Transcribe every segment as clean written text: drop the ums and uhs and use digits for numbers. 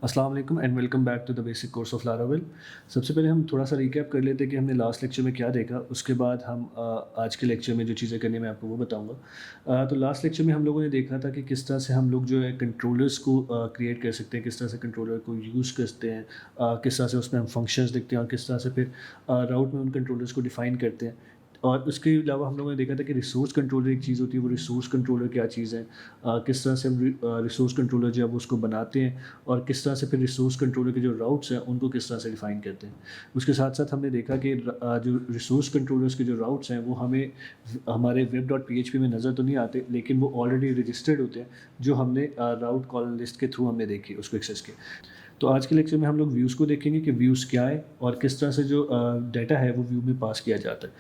अस्सलाम वालेकुम and welcome back to the basic course of Laravel. सबसे पहले हम थोड़ा सा रिकैप कर लेते हैं कि हमने लास्ट लेक्चर में क्या देखा। उसके बाद हम आज के लेक्चर में जो चीज़ें करनी मैं आपको वो बताऊंगा। तो लास्ट लेक्चर में हम लोगों ने देखा था कि किस तरह से हम लोग जो है कंट्रोलर्स को क्रिएट कर सकते हैं, किस तरह से कंट्रोलर को यूज़ करते हैं, किस तरह से उसमें हम फंक्शंस लिखते हैं और किस तरह से फिर राउट में उन कंट्रोलर्स को डिफ़ाइन करते हैं। और उसके अलावा हम लोगों ने देखा था कि रिसोर्स कंट्रोलर एक चीज़ होती है, वो रिसोर्स कंट्रोलर क्या चीज़ है, किस तरह से हम रिसोर्स कंट्रोलर जो है वो उसको बनाते हैं और किस तरह से फिर रिसोर्स कंट्रोलर के जो राउट्स हैं उनको किस तरह से डिफ़ाइन करते हैं। उसके साथ-साथ हमने देखा कि जो रिसोर्स कंट्रोलर्स के जो राउट्स हैं वो हमें हमारे वेब डॉट पीएचपी में नज़र तो नहीं आते, लेकिन वो ऑलरेडी रजिस्टर्ड होते हैं, जो हमने राउट कॉलन लिस्ट के थ्रू हमने देखी उसको एक्सेस किया। तो आज के लेक्चर में हम लोग व्यूज़ को देखेंगे कि व्यूज़ क्या है और किस तरह से जो डाटा है वो व्यू में पास किया जाता है।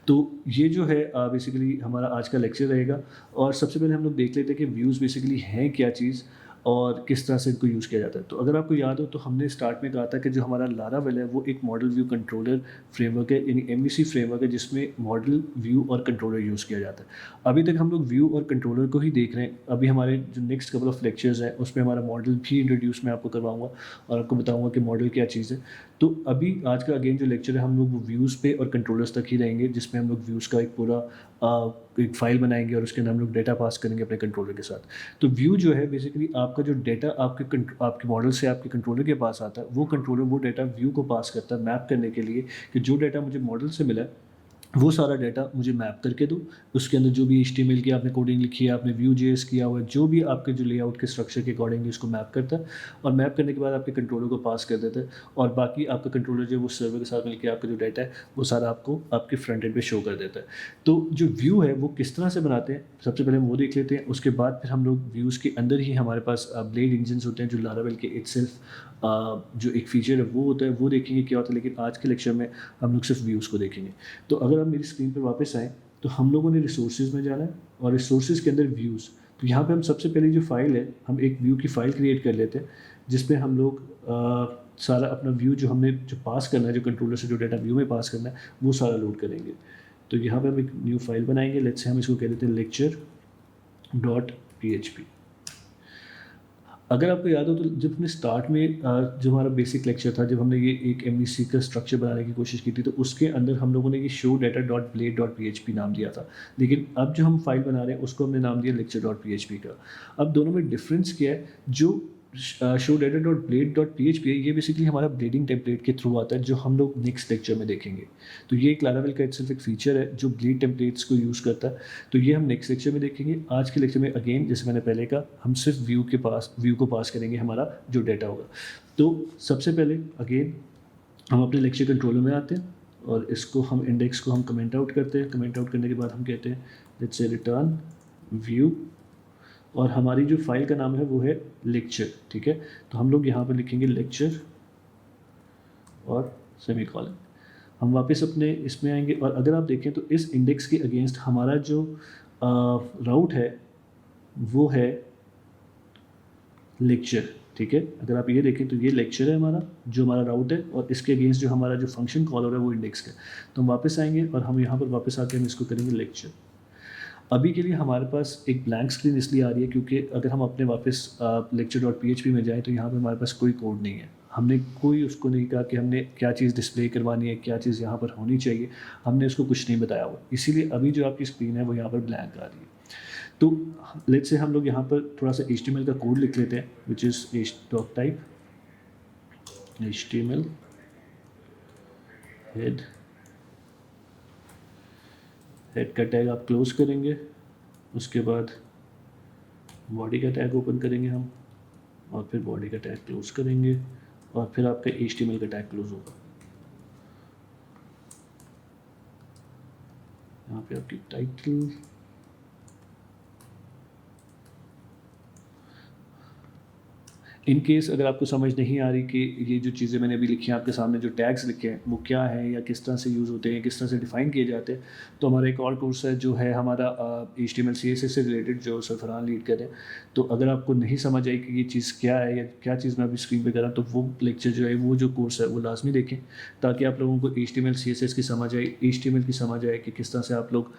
तो ये जो है बेसिकली हमारा आज का लेक्चर रहेगा। और सबसे पहले हम लोग देख लेते हैं कि व्यूज़ बेसिकली हैं क्या चीज़ और किस तरह से इनको यूज़ किया जाता है। तो अगर आपको याद हो तो हमने स्टार्ट में कहा था कि जो हमारा लारावेल है वो एक मॉडल व्यू कंट्रोलर फ्रेमवर्क है, यानी एमवीसी फ्रेमवर्क है, जिसमें मॉडल व्यू और कंट्रोलर यूज़ किया जाता है। अभी तक हम लोग व्यू और कंट्रोलर को ही देख रहे हैं। अभी हमारे जो नेक्स्ट कपल ऑफ लेक्चर्स हैं उसमें हमारा मॉडल भी इंट्रोड्यूस मैं आपको करवाऊंगा और आपको बताऊंगा कि मॉडल क्या चीज़ है। तो अभी आज का अगेन जो लेक्चर है हम लोग वो व्यूज़ पे और कंट्रोलर्स तक ही रहेंगे, जिसमें हम लोग व्यूज़ का एक पूरा एक फ़ाइल बनाएंगे और उसके अंदर हम लोग डेटा पास करेंगे अपने कंट्रोलर के साथ। तो व्यू जो है बेसिकली आपका जो डेटा आपके मॉडल से आपके कंट्रोलर के पास आता है, वो कंट्रोलर वो डेटा व्यू को पास करता है मैप करने के लिए कि जो डेटा मुझे मॉडल से मिला है वो सारा डाटा मुझे मैप करके दो। उसके अंदर जो भी एचटीएमएल की आपने कोडिंग लिखी है, आपने व्यू जेएस किया हुआ है, जो भी आपके जो लेआउट के स्ट्रक्चर के अकॉर्डिंगली उसको मैप करता है और मैप करने के बाद आपके कंट्रोलर को पास कर देता है। और बाकी आपका कंट्रोलर जो है वो सर्वर के साथ मिलकर आपका जो डाटा है वो सारा आपको आपके फ्रंट एंड पे शो कर देता है। तो जो व्यू है वो किस तरह से बनाते हैं, सबसे पहले हम वो देख लेते हैं। उसके बाद फिर हम लोग व्यूज़ के अंदर ही हमारे पास ब्लेड इंजन्स होते हैं जो लारावेल के इटसेल्फ जो एक फीचर है वो होता है, वो देखेंगे क्या होता है। लेकिन आज के लेक्चर में हम लोग सिर्फ व्यूज़ को देखेंगे। तो अगर आप मेरी स्क्रीन पर वापस आएँ तो हम लोगों ने रिसोर्सेज में जाना है और रिसोर्सेज के अंदर व्यूज़। तो यहाँ पे हम सबसे पहले जो फ़ाइल है, हम एक व्यू की फ़ाइल क्रिएट कर लेते हैं जिसमें हम लोग सारा अपना व्यू जो हमने जो पास करना है, जो कंट्रोलर से जो डाटा व्यू में पास करना है वो सारा लोड करेंगे। तो यहाँ पे हम एक न्यू फाइल बनाएंगे। लेट्स से हम इसको कह देते हैं लेक्चर डॉट पी। अगर आपको याद हो तो जब हमने स्टार्ट में जो हमारा बेसिक लेक्चर था, जब हमने ये एक एमवीसी का स्ट्रक्चर बनाने की कोशिश की थी, तो उसके अंदर हम लोगों ने ये show data dot blade dot PHP नाम दिया था। लेकिन अब जो हम फाइल बना रहे हैं उसको हमने नाम दिया लेक्चर डॉट पीएचपी का। अब दोनों में डिफरेंस क्या है? जो show data dot blade dot PHP है, ये बेसिकली हमारा ब्लेडिंग टेम्पलेट के थ्रू आता है, जो हम लोग नेक्स्ट लेक्चर में देखेंगे। तो ये एक लारावेल का सिर्फ एक फीचर है जो ब्लेड टेम्पलेट्स को यूज़ करता है। तो ये हम नेक्स्ट लेक्चर में देखेंगे। आज के लेक्चर में अगेन जैसे मैंने पहले कहा, हम सिर्फ व्यू को पास करेंगे हमारा जो डाटा होगा। तो सबसे पहले अगेन हम अपने लेक्चर कंट्रोलर में आते हैं और इसको हम इंडेक्स को हम कमेंट आउट करते हैं। कमेंट आउट करने के बाद हम कहते हैं लेट्स से रिटर्न व्यू, और हमारी जो फाइल का नाम है वो है लेक्चर। ठीक है, तो हम लोग यहाँ पर लिखेंगे लेक्चर और सेमीकोलन। हम वापस अपने इसमें आएंगे और अगर आप देखें तो इस इंडेक्स के अगेंस्ट हमारा जो राउट है वो है लेक्चर। ठीक है, अगर आप ये देखें तो ये लेक्चर है हमारा, जो हमारा राउट है, और इसके अगेंस्ट जो हमारा जो फंक्शन कॉल हो रहा है वो इंडेक्स का। तो हम वापस आएंगे और हम यहाँ पर वापस आके हम इसको करेंगे लेक्चर। अभी के लिए हमारे पास एक ब्लैंक स्क्रीन इसलिए आ रही है क्योंकि अगर हम अपने वापस लेक्चर डॉट पी में जाएँ तो यहाँ पर हमारे पास कोई कोड नहीं है। हमने कोई उसको नहीं कहा कि हमने क्या चीज़ डिस्प्ले करवानी है, क्या चीज़ यहाँ पर होनी चाहिए, हमने उसको कुछ नहीं बताया हुआ। इसीलिए अभी जो आपकी स्क्रीन है वो यहाँ पर ब्लैंक आ रही है। तो लेट्स से हम लोग यहाँ पर थोड़ा सा HTML का कोड लिख लेते हैं, which is doc type HTML head का टैग आप क्लोज करेंगे। उसके बाद बॉडी का टैग ओपन करेंगे हम, और फिर बॉडी का टैग क्लोज करेंगे, और फिर आपका HTML का टैग क्लोज होगा। यहाँ पे आपकी टाइटल, इन केस अगर आपको समझ नहीं आ रही कि ये जो चीज़ें मैंने अभी लिखी हैं आपके सामने, जो टैग्स लिखे हैं वो क्या है या किस तरह से यूज़ होते हैं, किस तरह से डिफ़ाइन किए जाते हैं, तो हमारा एक और कोर्स है जो है हमारा HTML CSS से रिलेटेड, जो सरफरान लीड करें। तो अगर आपको नहीं समझ आई कि ये चीज़ क्या है या क्या चीज़ मैं अभी स्क्रीन पे कर रहा हूँ, तो वो लेक्चर जो है, वो जो कोर्स है वो लाजमी देखें, ताकि आप लोगों को HTML CSS की समझ आए, HTML की समझ आए कि किस तरह से आप लोग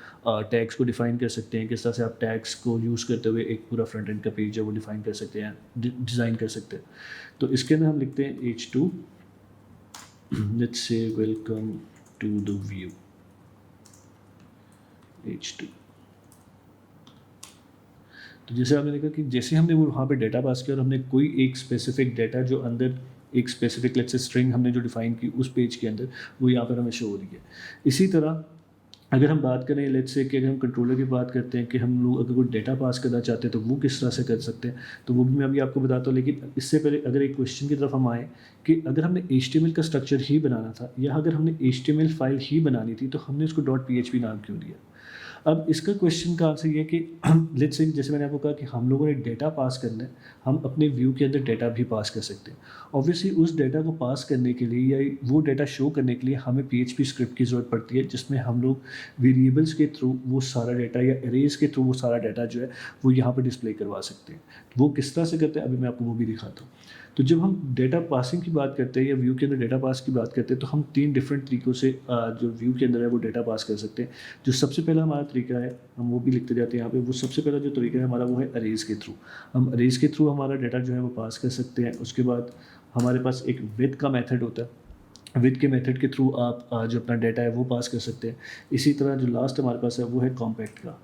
टैग्स को डिफ़ाइन कर सकते हैं, किस तरह से आप टैग्स को यूज़ करते हुए एक पूरा फ्रंट एंड का पेज है वो डिफ़ाइन कर सकते हैं, डिज़ाइन कर सकते हैं। तो इसके अंदर हम लिखते हैं H2, let's say welcome to the view H2। तो जैसे आपने देखा कि जैसे हमने वो वहाँ पे डेटा पास किया और हमने कोई एक स्पेसिफिक डेटा जो अंदर एक स्पेसिफिक लेट्स से स्ट्रिंग हमने जो डिफाइन की उस पेज के अंदर, वो यहाँ पर हमें शो हो रही है। इसी तरह अगर हम बात करें लेट्स से कि अगर हम कंट्रोलर की बात करते हैं कि हम लोग अगर कोई डेटा पास करना चाहते हैं तो वो किस तरह से कर सकते हैं, तो वो भी मैं अभी आपको बताता हूँ। लेकिन इससे पहले अगर एक क्वेश्चन की तरफ हम आए कि अगर हमने HTML का स्ट्रक्चर ही बनाना था या अगर हमने HTML फाइल ही बनानी थी तो हमने उसको .php नाम क्यों दिया। अब इसका क्वेश्चन का आंसर ये कि लेट्स से जैसे मैंने आपको कहा कि हम लोगों ने डेटा पास करना है, हम अपने व्यू के अंदर डेटा भी पास कर सकते हैं। ऑब्वियसली उस डेटा को पास करने के लिए या वो डेटा शो करने के लिए हमें PHP स्क्रिप्ट की ज़रूरत पड़ती है, जिसमें हम लोग वेरिएबल्स के थ्रू वो सारा डेटा या एरेज के थ्रू वो सारा डेटा जो है वो यहाँ पर डिस्प्ले करवा सकते हैं। वो किस तरह से करते हैं अभी मैं आपको वो भी दिखाता हूँ। तो जब हम डेटा पासिंग की बात करते हैं या व्यू के अंदर डेटा पास की बात करते हैं तो हम 3 डिफरेंट तरीक़ों से जो व्यू के अंदर है वो डेटा पास कर सकते हैं। जो सबसे पहला हमारा तरीका है, हम वो भी लिखते जाते हैं यहाँ पे, वो सबसे पहला जो तरीका है हमारा वो है अरेज के थ्रू। हम अरेज के थ्रू हमारा डेटा जो है वो पास कर सकते हैं। उसके बाद हमारे पास एक विथ का मेथड होता है, विथ के मेथड के थ्रू आप जो अपना डेटा है वो पास कर सकते हैं। इसी तरह जो लास्ट हमारे पास है वो है कॉम्पैक्ट का।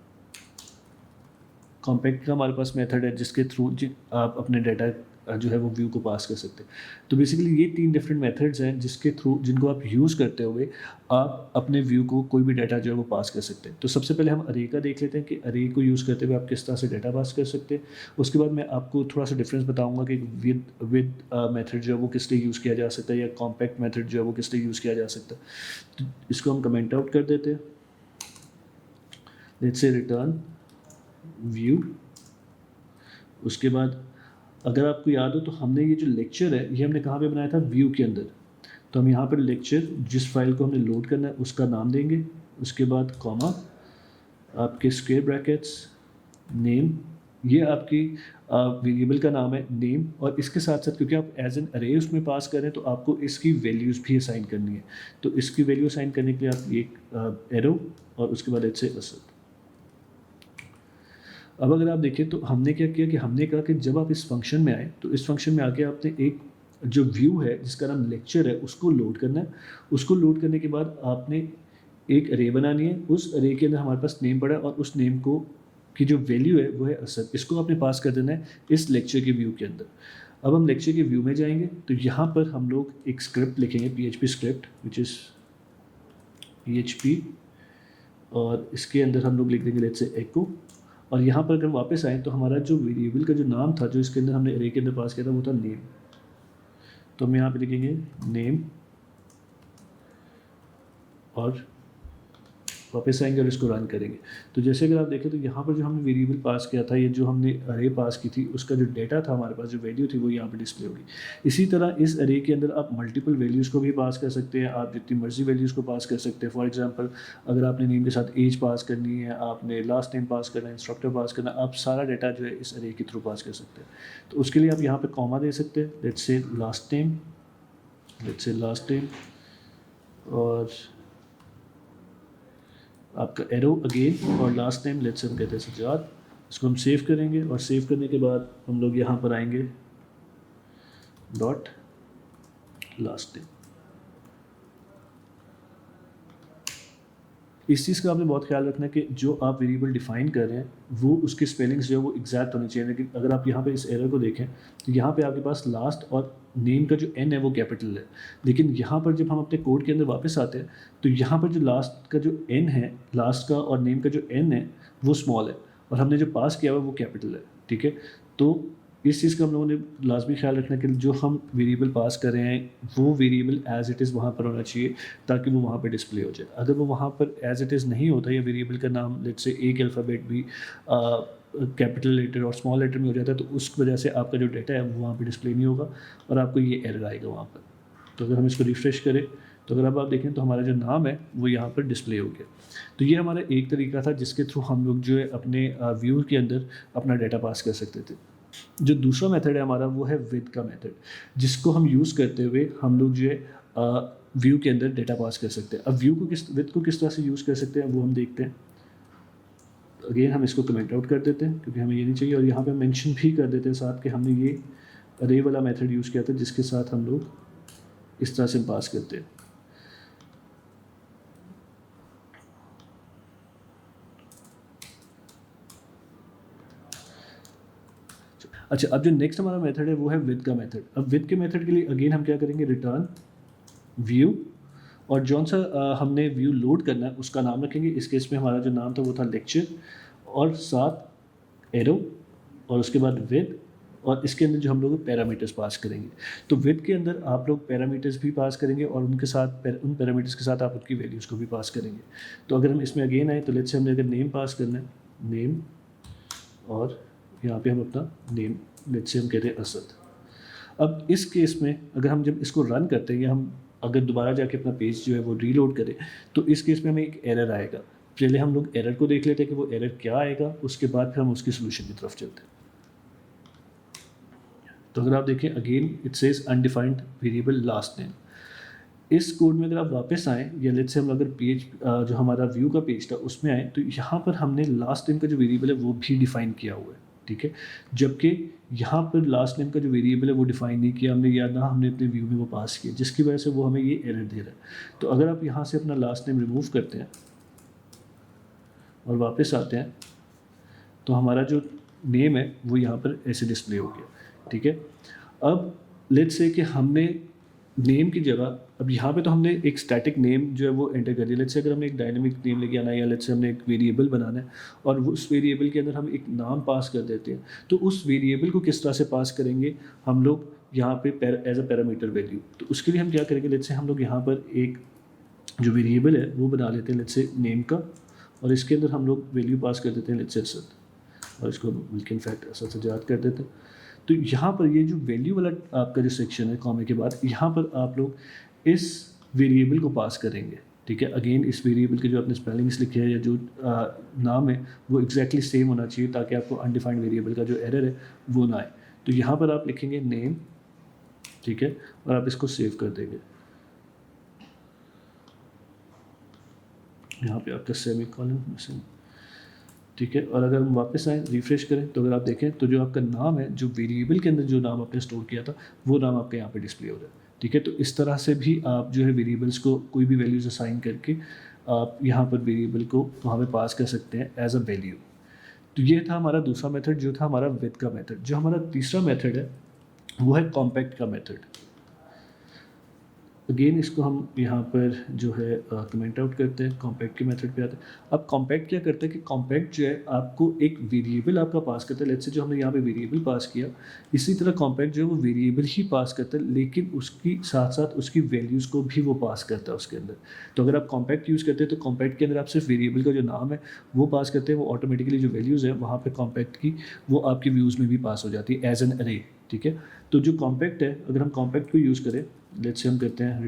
कॉम्पैक्ट का हमारे पास मेथड है जिसके थ्रू आप अपने डेटा जो है वो व्यू को पास कर सकते हैं। तो बेसिकली ये 3 डिफरेंट मेथड्स हैं जिसके थ्रू जिनको आप यूज़ करते हुए आप अपने व्यू को कोई भी डाटा जो है वो पास कर सकते हैं। तो सबसे पहले हम अरे का देख लेते हैं कि अरे को यूज़ करते हुए आप किस तरह से डाटा पास कर सकते हैं। उसके बाद मैं आपको थोड़ा सा डिफरेंस बताऊंगा कि विद मेथड जो है वो किस लिए यूज़ किया जा सकता है या कॉम्पैक्ट मेथड जो है वो किस लिए यूज़ किया जा सकता है। तो इसको हम कमेंट आउट कर देते हैं। Let's say return view. उसके बाद अगर आपको याद हो तो हमने ये जो लेक्चर है ये हमने कहाँ पे बनाया था, व्यू के अंदर। तो हम यहाँ पर लेक्चर जिस फाइल को हमने लोड करना है उसका नाम देंगे। उसके बाद कॉमा, आपके स्क्वायर ब्रैकेट्स, नेम, ये आपकी वेरिएबल का नाम है नेम। और इसके साथ साथ क्योंकि आप एज एन अरे उसमें पास करें तो आपको इसकी वैल्यूज़ भी असाइन करनी है। तो इसकी वैल्यू असाइन करने के लिए आप एक एरो और उसके बाद इससे असद। अब अगर आप देखें तो हमने क्या किया कि हमने कहा कि जब आप इस फंक्शन में आए तो इस फंक्शन में आके आपने एक जो व्यू है जिसका नाम लेक्चर है उसको लोड करना है। उसको लोड करने के बाद आपने एक अरे बनानी है। उस अरे के अंदर हमारे पास नेम पड़ा है और उस नेम को की जो वैल्यू है वो है असद। इसको आपने पास कर देना है इस लेक्चर के व्यू के अंदर। अब हम लेक्चर के व्यू में जाएंगे तो यहाँ पर हम लोग एक स्क्रिप्ट लिखेंगे, PHP script which is PHP, और इसके अंदर हम लोग लिख देंगे लेट्स से एको। और यहाँ पर अगर वापस आए तो हमारा जो वेरिएबल का जो नाम था जो इसके अंदर हमने अरे के अंदर पास किया था वो था नेम। तो हम यहाँ पे लिखेंगे नेम और वापस आएंगे और इसको रन करेंगे। तो जैसे अगर आप देखें तो यहाँ पर जो हमने वेरिएबल पास किया था, ये जो हमने अरे पास की थी उसका जो डेटा था हमारे पास, जो वैल्यू थी वो यहाँ पे डिस्प्ले होगी। इसी तरह इस अरे के अंदर आप मल्टीपल वैल्यूज़ को भी पास कर सकते हैं, आप जितनी मर्जी वैल्यूज़ को पास कर सकते हैं। फॉर एग्जांपल अगर आपने नेम के साथ एज पास करनी है, आपने लास्ट नेम पास करना है, इंस्ट्रक्टर पास करना है, आप सारा डेटा जो है इस अरे के थ्रू पास कर सकते हैं। तो उसके लिए आप यहाँ पर कॉमा दे सकते हैं, लेट्स से लास्ट नेम और आपका एरो अगेन और लास्ट नेम लेट्स हम कहते हैं सजाद। इसको हम सेव करेंगे और सेव करने के बाद हम लोग यहाँ पर आएंगे डॉट लास्ट नेम। इस चीज़ का आपने बहुत ख्याल रखना है कि जो आप वेरिएबल डिफाइन कर रहे हैं वो उसकी स्पेलिंग्स जो है वो एग्जैक्ट होनी चाहिए। लेकिन अगर आप यहाँ पे इस एरर को देखें तो यहाँ पे आपके पास लास्ट और नेम का जो एन है वो कैपिटल है, लेकिन यहाँ पर जब हम अपने कोड के अंदर वापस आते हैं तो यहाँ पर जो लास्ट का जो एन है, लास्ट का और नेम का जो एन है वो स्मॉल है और हमने जो पास किया हुआ वो कैपिटल है। ठीक है, तो इस चीज़ का हम लोगों ने लाजमी ख्याल रखना कि जो हम वेरिएबल पास कर रहे हैं वो वेरिएबल एज इट इज़ वहाँ पर होना चाहिए ताकि वो वहाँ पर डिस्प्ले हो जाए। अगर वो वहाँ पर एज इट इज़ नहीं होता या वेरिएबल का नाम लेट्स से एक अल्फ़ाबेट भी कैपिटल लेटर और स्मॉल लेटर में हो जाता है तो उस वजह से आपका जो डाटा है वो वहाँ पे डिस्प्ले नहीं होगा और आपको ये एरर आएगा वहाँ पर। तो अगर हम इसको रिफ्रेश करें तो अगर अब आप देखें तो हमारा जो नाम है वो यहाँ पर डिस्प्ले हो गया। तो ये हमारा एक तरीका था जिसके थ्रू हम लोग जो है अपने व्यू के अंदर अपना डाटा पास कर सकते थे। जो दूसरा मेथड है हमारा वो है विद का मेथड, जिसको हम यूज़ करते हुए हम लोग जो है व्यू के अंदर डेटा पास कर सकते हैं। अब व्यू को विद को किस तरह से यूज़ कर सकते हैं वो हम देखते हैं। अगेन हम इसको कमेंट आउट कर देते हैं क्योंकि हमें ये नहीं चाहिए और यहाँ पे मेंशन भी कर देते हैं साथ कि हमने ये अरे वाला मेथड यूज़ किया था जिसके साथ हम लोग इस तरह से पास करते हैं। अच्छा, अब जो नेक्स्ट हमारा मेथड है वो है विद का मेथड। अब विद के मेथड के लिए अगेन हम क्या करेंगे, रिटर्न व्यू, और जौन सा हमने व्यू लोड करना है उसका नाम रखेंगे। इस केस में हमारा जो नाम था वो था लेक्चर, और साथ एरो, और उसके बाद विद, और इसके अंदर जो हम लोग पैरामीटर्स पास करेंगे। तो विद के अंदर आप लोग पैरामीटर्स भी पास करेंगे और उनके साथ उन पैरामीटर्स के साथ आप उनकी वैल्यूज़ को भी पास करेंगे। तो अगर हम इसमें अगेन आए तो लेट्स से हमने अगर नेम पास करना है, नेम, और यहाँ पे हम अपना नेम लेट्स से हम कहते हैं असद। अब इस केस में अगर हम जब इसको रन करते हैं या हम अगर दोबारा जाके अपना पेज जो है वो रीलोड करें, तो इस केस में हमें एक एरर आएगा। पहले हम लोग एरर को देख लेते हैं कि वो एरर क्या आएगा, उसके बाद फिर हम उसकी सोल्यूशन की तरफ चलते हैं। तो अगर आप देखें again it says undefined variable last name. इस कोड में अगर आप वापस आएँ, या लेट्स से हम अगर पेज जो हमारा व्यू का पेज था उसमें आए, तो यहाँ पर हमने लास्ट नेम का जो वेरिएबल है वो भी डिफाइन किया हुआ है, ठीक है। जबकि यहाँ पर लास्ट नेम का जो वेरिएबल है वो डिफाइन नहीं किया हमने, या ना हमने अपने व्यू में वो पास किया, जिसकी वजह से वो हमें ये एरर दे रहा है। तो अगर आप यहाँ से अपना लास्ट नेम रिमूव करते हैं और वापस आते हैं, तो हमारा जो नेम है वो यहाँ पर ऐसे डिस्प्ले हो गया, ठीक है। अब लेट्स से कि हमने नेम की जगह, अब यहाँ पे तो हमने एक स्टैटिक नेम जो है वो एंटर कर दिया। लेट्स से अगर हमने एक डायनेमिक नेम लेके आना है, या लेट्स से हमने एक वेरिएबल बनाना है और उस वेरिएबल के अंदर हम एक नाम पास कर देते हैं, तो उस वेरिएबल को किस तरह से पास करेंगे हम लोग यहाँ पे एज अ पैरामीटर वैल्यू। तो उसके लिए हम क्या करेंगे, लेट्स से हम लोग यहाँ पर एक जो वेरिएबल है वो बना लेते हैं लेट्स से नेम का, और इसके अंदर हम लोग वैल्यू पास कर देते हैं लेट्स से असद, और इसको बल्कि इनफैक्ट असद से याद कर देते हैं। तो यहाँ पर ये जो वैल्यू वाला आपका जो सेक्शन है कॉमे के बाद, यहाँ पर आप लोग इस वेरिएबल को पास करेंगे, ठीक है। अगेन इस वेरिएबल के जो आपने स्पेलिंग्स लिखे हैं या जो नाम है वो एग्जैक्टली सेम होना चाहिए, ताकि आपको अनडिफाइंड वेरिएबल का जो एरर है वो ना आए। तो यहाँ पर आप लिखेंगे नेम, ठीक है, और आप इसको सेव कर देंगे। यहाँ पे आपका सेमीकोलन मिसिंग, ठीक है। और अगर हम वापस आएँ रिफ्रेश करें, तो अगर आप देखें तो जो आपका नाम है, जो वेरिएबल के अंदर जो नाम आपने स्टोर किया था वो नाम आपका यहाँ पे डिस्प्ले हो रहा है, ठीक है। तो इस तरह से भी आप जो है वेरिएबल्स को कोई भी वैल्यूज असाइन करके आप यहाँ पर वेरिएबल को वहाँ पे पास कर सकते हैं एज अ वैल्यू। तो ये था हमारा दूसरा मेथड, जो था हमारा विद का मेथड। जो हमारा तीसरा मेथड है वो है कॉम्पैक्ट का मेथड। अगेन इसको हम यहाँ पर जो है कमेंट आउट करते हैं, कॉम्पैक्ट के मेथड पे आते हैं। अब कॉम्पैक्ट क्या करता है कि कॉम्पैक्ट जो है आपको एक वेरिएबल आपका पास करता है। लेट्स से जो हमने यहाँ पे वेरिएबल पास किया, इसी तरह कॉम्पैक्ट जो है वो वेरिएबल ही पास करता है, लेकिन उसकी साथ साथ उसकी वैल्यूज़ को भी वो पास करता है उसके अंदर। तो अगर आप कॉम्पैक्ट यूज़ करते हैं तो कॉम्पैक्ट के अंदर आप सिर्फ वेरिएबल का जो नाम है वो पास करते हैं, वो ऑटोमेटिकली जो वैल्यूज़ है वहाँ पर कॉम्पैक्ट की वो आपकी व्यूज़ में भी पास हो जाती है एज एन अरे, ठीक है। तो जो कॉम्पैक्ट है, अगर हम कॉम्पैक्ट को यूज़ करें, लेट्स से हम करते हैं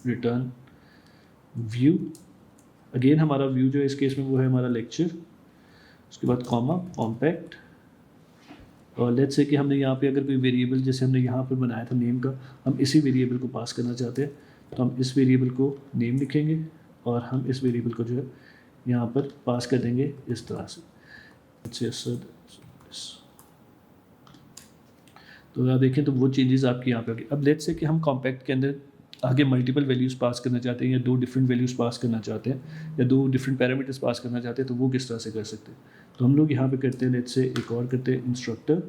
रिटर्न व्यू। अगेन हमारा व्यू जो है इस केस में वो है हमारा लेक्चर, उसके बाद कॉमा कॉम्पैक्ट, और लेट्स से कि हमने यहाँ पे अगर कोई वेरिएबल जैसे हमने यहाँ पर बनाया था नेम का, हम इसी वेरिएबल को पास करना चाहते हैं, तो हम इस वेरिएबल को नेम लिखेंगे और हम इस वेरिएबल को जो है यहाँ पर पास कर देंगे इस तरह से। तो अगर देखें तो वो चेंजेस आपकी यहाँ पे होगी। अब लेट्स से कि हम कॉम्पैक्ट के अंदर आगे मल्टीपल वैल्यूज़ पास करना चाहते हैं, या दो डिफरेंट वैल्यूज़ पास करना चाहते हैं, या दो डिफरेंट पैरामीटर्स पास करना चाहते हैं, तो वो किस तरह से कर सकते हैं। तो हम लोग यहाँ पे करते हैं, लेट्स से एक और करते हैं इंस्ट्रक्टर,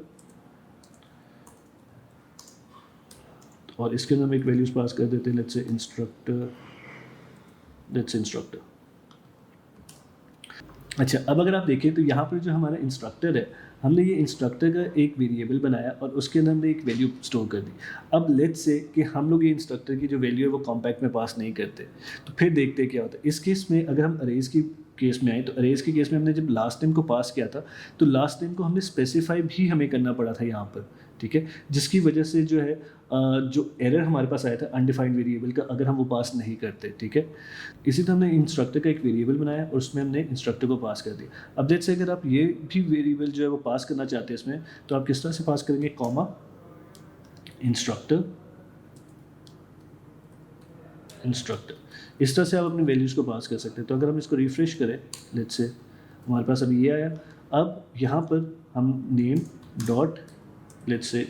और इसके अंदर हम एक वैल्यूज़ पास कर देते हैं, लेट्स से इंस्ट्रक्टर। अच्छा, अब अगर आप देखें तो यहाँ पर जो हमारा इंस्ट्रक्टर है, हमने ये इंस्ट्रक्टर का एक वेरिएबल बनाया और उसके अंदर हमने एक वैल्यू स्टोर कर दी। अब लेट्स से कि हम लोग ये इंस्ट्रक्टर की जो वैल्यू है वो कॉम्पैक्ट में पास नहीं करते, तो फिर देखते क्या होता है। इस केस में अगर हम अरेज की केस में आए, तो अरेज के केस में हमने जब लास्ट नेम को पास किया था, तो लास्ट नेम को हमने स्पेसिफाई भी हमें करना पड़ा था यहाँ पर, ठीक है। जिसकी वजह से जो है जो एरर हमारे पास आया था अनडिफाइंड वेरिएबल का, अगर हम वो पास नहीं करते, ठीक है। इसी तरह हमने इंस्ट्रक्टर का एक वेरिएबल बनाया और उसमें हमने इंस्ट्रक्टर को पास कर दिया। अब जैसे अगर आप ये भी वेरिएबल जो है वो पास करना चाहते हैं इसमें, तो आप किस तरह से पास करेंगे, कॉमा इंस्ट्रक्टर। इस तरह से आप अपनी वैल्यूज़ को पास कर सकते हैं। तो अगर हम इसको रिफ्रेश करें, लेट्स से हमारे पास अभी ये आया। अब यहाँ पर हम नेम डॉट लेट्स से,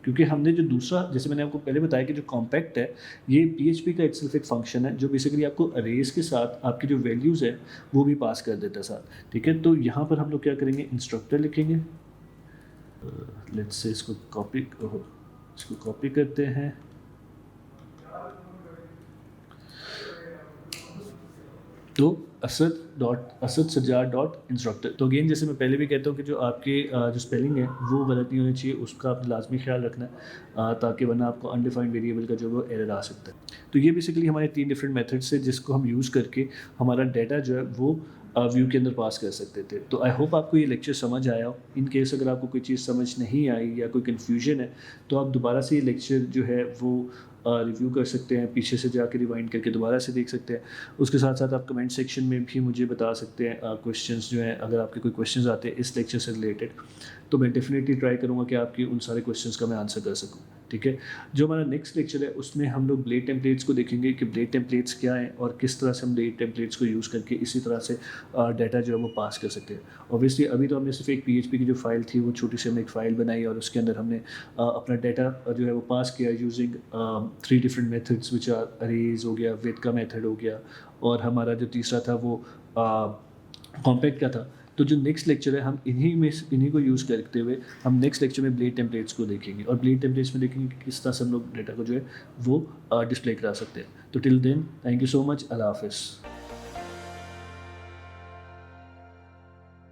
क्योंकि हमने जो दूसरा, जैसे मैंने आपको पहले बताया कि जो कॉम्पैक्ट है ये पीएचपी का इटसेल्फ एक फंक्शन है जो बेसिकली आपको अरेज के साथ आपकी जो वैल्यूज़ है वो भी पास कर देता है साथ, ठीक है। तो यहाँ पर हम लोग क्या करेंगे, इंस्ट्रक्टर लिखेंगे, लेट्स से इसको कॉपी करते हैं, तो असद सज्जाद डॉट इंस्ट्रक्टर। तो अगेन जैसे मैं पहले भी कहता हूँ कि जो आपके जो स्पेलिंग है वो गलत नहीं होनी चाहिए, उसका आपने लाजमी ख्याल रखना है, ताकि वरना आपको अनडिफाइंड वेरिएबल का जो वो एरर आ सकता है। तो ये बेसिकली हमारे 3 डिफरेंट मेथड्स है जिसको हम यूज़ करके हमारा डाटा जो है वो व्यू के अंदर पास कर सकते थे। तो आई होप आपको ये लेक्चर समझ आया हो। इन केस अगर आपको कोई चीज़ समझ नहीं आई या कोई कन्फ्यूजन है तो आप दोबारा से ये लेक्चर जो है वो रिव्यू कर सकते हैं, पीछे से जाके रिवाइंड करके दोबारा से देख सकते हैं। उसके साथ साथ आप कमेंट सेक्शन में भी मुझे बता सकते हैं क्वेश्चंस जो हैं, अगर आपके कोई क्वेश्चंस आते हैं इस लेक्चर से रिलेटेड तो मैं डेफिनेटली ट्राई करूँगा कि आपकी उन सारे क्वेश्चंस का मैं आंसर कर सकूँ, ठीक है। जो हमारा नेक्स्ट लेक्चर है उसमें हम लोग ब्लेड टेम्पलेट्स को देखेंगे कि ब्लेड टेम्पलेट्स क्या हैं और किस तरह से हम ब्लेड टेम्पलेट्स को यूज़ करके इसी तरह से डाटा जो है वो पास कर सकते हैं। ऑब्वियसली अभी तो हमने सिर्फ एक पीएचपी की जो फाइल थी वो छोटी सी हमने एक फ़ाइल बनाई और उसके अंदर हमने अपना डाटा जो है वो पास किया using 3 different methods which are arrays हो गया, विद का मेथड हो गया, और हमारा जो तीसरा था वो कॉम्पैक्ट का था। तो जो नेक्स्ट लेक्चर है हम इन्हीं को यूज़ करते हुए हम नेक्स्ट लेक्चर में ब्लेड टेम्पलेट्स को देखेंगे और ब्लेड टेम्पलेट्स में देखेंगे कि किस तरह से हम लोग डाटा को जो है वो डिस्प्ले करा सकते हैं। तो till then thank you so much, अल्लाह हाफ़िज़।